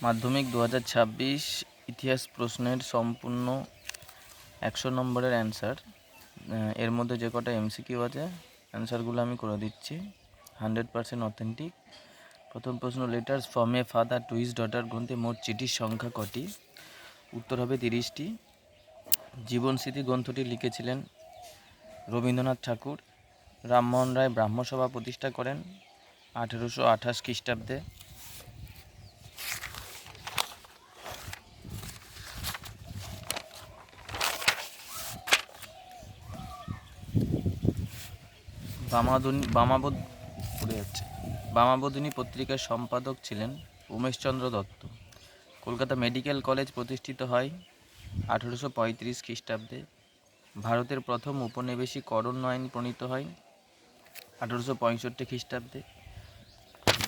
মাধ্যমিক 2026 ইতিহাস প্রশ্নের সম্পূর্ণ 100 নম্বরের অ্যান্সার। এর মধ্যে যে কটা এমসিকিউ আছে অ্যান্সারগুলো আমি করে দিচ্ছি, 100% অথেন্টিক। প্রথম প্রশ্ন, letters from a father to his daughter গ্রন্থে মোট চিঠির সংখ্যা কটি? উত্তর হবে 30টি। জীবন স্মৃতি গ্রন্থটি লিখেছিলেন রবীন্দ্রনাথ ঠাকুর। রামমোহন রায় ব্রাহ্মসভা প্রতিষ্ঠা করেন 1828 খ্রিস্টাব্দে। বামাবোধিনী পত্রিকার সম্পাদক ছিলেন উমেশচন্দ্র দত্ত। কলকাতা মেডিকেল কলেজ প্রতিষ্ঠিত হয় 1835 খ্রিস্টাব্দে। ভারতের প্রথম উপনিবেশিকরণ আইন প্রণীত হয় 1865 খ্রিস্টাব্দে।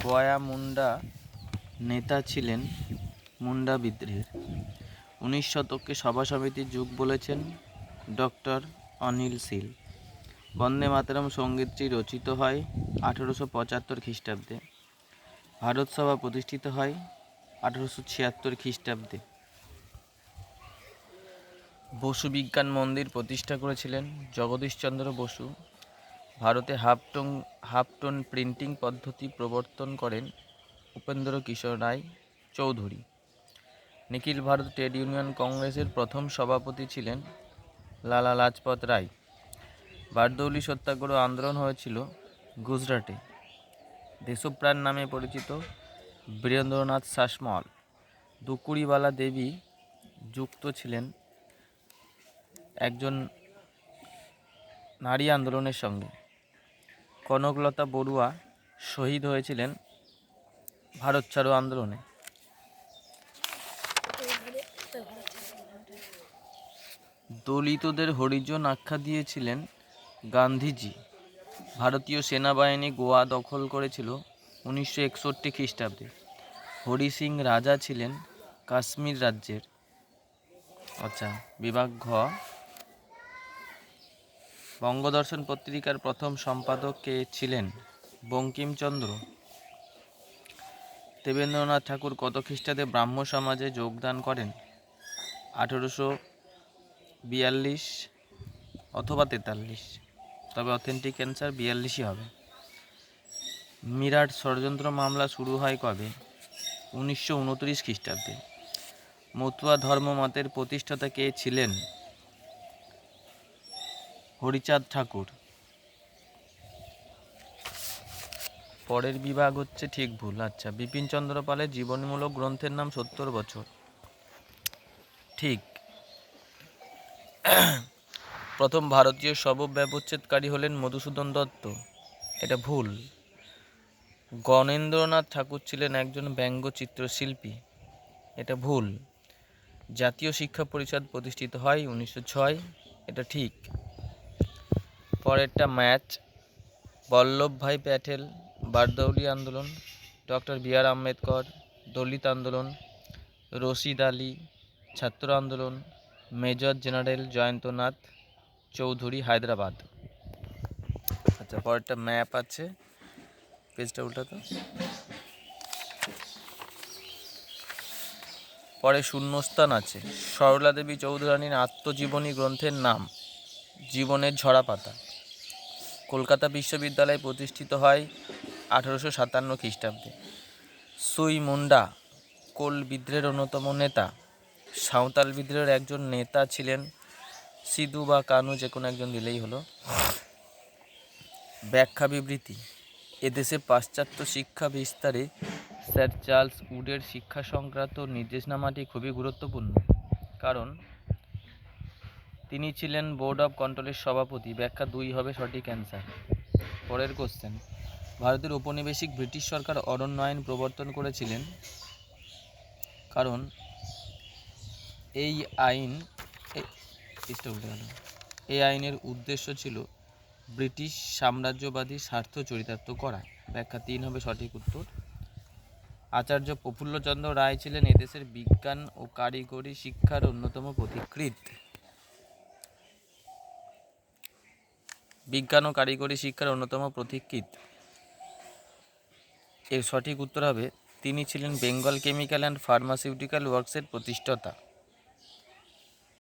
গয়া মুন্ডা নেতা ছিলেন মুন্ডা বিদ্রোহের। 19 শতককে সভা সমিতির যুগ বলেছেন ডক্টর অনিল শীল। বন্দে মাতরম সঙ্গীতটি রচিত হয় 1875 খ্রিস্টাব্দে। ভারত সভা প্রতিষ্ঠিত হয় 1876 খ্রিস্টাব্দে। বসু বিজ্ঞান মন্দির প্রতিষ্ঠা করেছিলেন জগদীশচন্দ্র বসু। ভারতে হাফ টোন প্রিন্টিং পদ্ধতি প্রবর্তন করেন উপেন্দ্র কিশোর রায় চৌধুরী। নিখিল ভারত ট্রেড ইউনিয়ন কংগ্রেসের প্রথম সভাপতি ছিলেন লালা লাজপত রায়। বারদৌলি সত্যাগ্রহ আন্দোলন হয়েছিল গুজরাটে। দেশপ্রাণ নামে পরিচিত বীরেন্দ্রনাথ শাসমল। দুকুড়িবালা দেবী যুক্ত ছিলেন একজন নারী আন্দোলনের সঙ্গে। কনকলতা বড়ুয়া শহীদ হয়েছিলেন ভারত ছাড়ো আন্দোলনে। দলিতদের হরিজন আখ্যা দিয়েছিলেন গান্ধীজি। ভারতীয় সেনাবাহিনী গোয়া দখল করেছিল 1961 খ্রিস্টাব্দে। হরি সিং রাজা ছিলেন কাশ্মীর রাজ্যের। বিভাগ ঘ, বঙ্গদর্শন পত্রিকার প্রথম সম্পাদক কে ছিলেন? বঙ্কিমচন্দ্র। দেবেন্দ্রনাথ ঠাকুর কত খ্রিস্টাব্দে ব্রাহ্ম সমাজে যোগদান করেন? 1842 অথবা 43, তবে অথেন্টিক অ্যান্সার 42ই হবে। মিরাট ষড়যন্ত্র মামলা শুরু হয় কবে? 1929 খ্রিস্টাব্দে। মতুয়া ধর্মমতের প্রতিষ্ঠাতা কে ছিলেন? হরিচাঁদ ঠাকুর। পরের বিভাগ হচ্ছে ঠিক ভুল। বিপিনচন্দ্র পালের জীবনীমূলক গ্রন্থের নাম 70 বছর। ঠিক। প্রথম ভারতীয় শব ব্যবচ্ছেদকারী হলেন মধুসূদন দত্ত। এটা ভুল। গণেন্দ্রনাথ ঠাকুর ছিলেন একজন ব্যঙ্গচিত্রশিল্পী। এটা ভুল। জাতীয় শিক্ষা পরিষদ প্রতিষ্ঠিত হয় 1906। এটা ঠিক। পরেরটা ম্যাচ। বল্লভভাই প্যাটেল বারদৌলি আন্দোলন, ডক্টর বি.আর. আম্বেদকর দলিত আন্দোলন, রশিদ আলী ছাত্র আন্দোলন, মেজর জেনারেল জয়ন্তনাথ চৌধুরী হায়দ্রাবাদ। পরেরটা ম্যাপ আছে, পেজটা উল্টাতো। পরে শূন্যস্থান আছে। সরলা দেবী চৌধুরানীর আত্মজীবনী গ্রন্থের নাম? জীবনের ঝরা পাতা। কলকাতা বিশ্ববিদ্যালয় প্রতিষ্ঠিত হয় 1857 খ্রিস্টাব্দে। সুই মুন্ডা কোল বিদ্রোহের অন্যতম নেতা। সাঁওতাল বিদ্রোহের একজন নেতা ছিলেন সিধু বা কানু, যে কোনো একজন দিলেই হলো। ব্যাখ্যা বিবৃতি। এদেশে পাশ্চাত্য শিক্ষা বিস্তারে স্যার চার্লস উডের শিক্ষা সংক্রান্ত নির্দেশনামাটি খুবই গুরুত্বপূর্ণ, কারণ তিনি ছিলেন বোর্ড অফ কন্ট্রোলের সভাপতি। ব্যাখ্যা 2 হবে সঠিক অ্যান্সার। পরের কোশ্চেন। ভারতের ঔপনিবেশিক ব্রিটিশ সরকার অরণ্য আইন প্রবর্তন করেছিলেন, কারণ এই আইনের উদ্দেশ্য ছিল ব্রিটিশ সাম্রাজ্যবাদী স্বার্থ চরিতার্থ করা। ব্যাখ্যা 3 হবে সঠিক উত্তর। আচার্য প্রফুল্লচন্দ্র রায় ছিলেন এদেশের বিজ্ঞান ও কারিগরি শিক্ষার অন্যতম পথিকৃৎ। এর সঠিক উত্তর হবে তিনি ছিলেন বেঙ্গল কেমিক্যাল অ্যান্ড ফার্মাসিউটিক্যাল ওয়ার্কসের প্রতিষ্ঠাতা।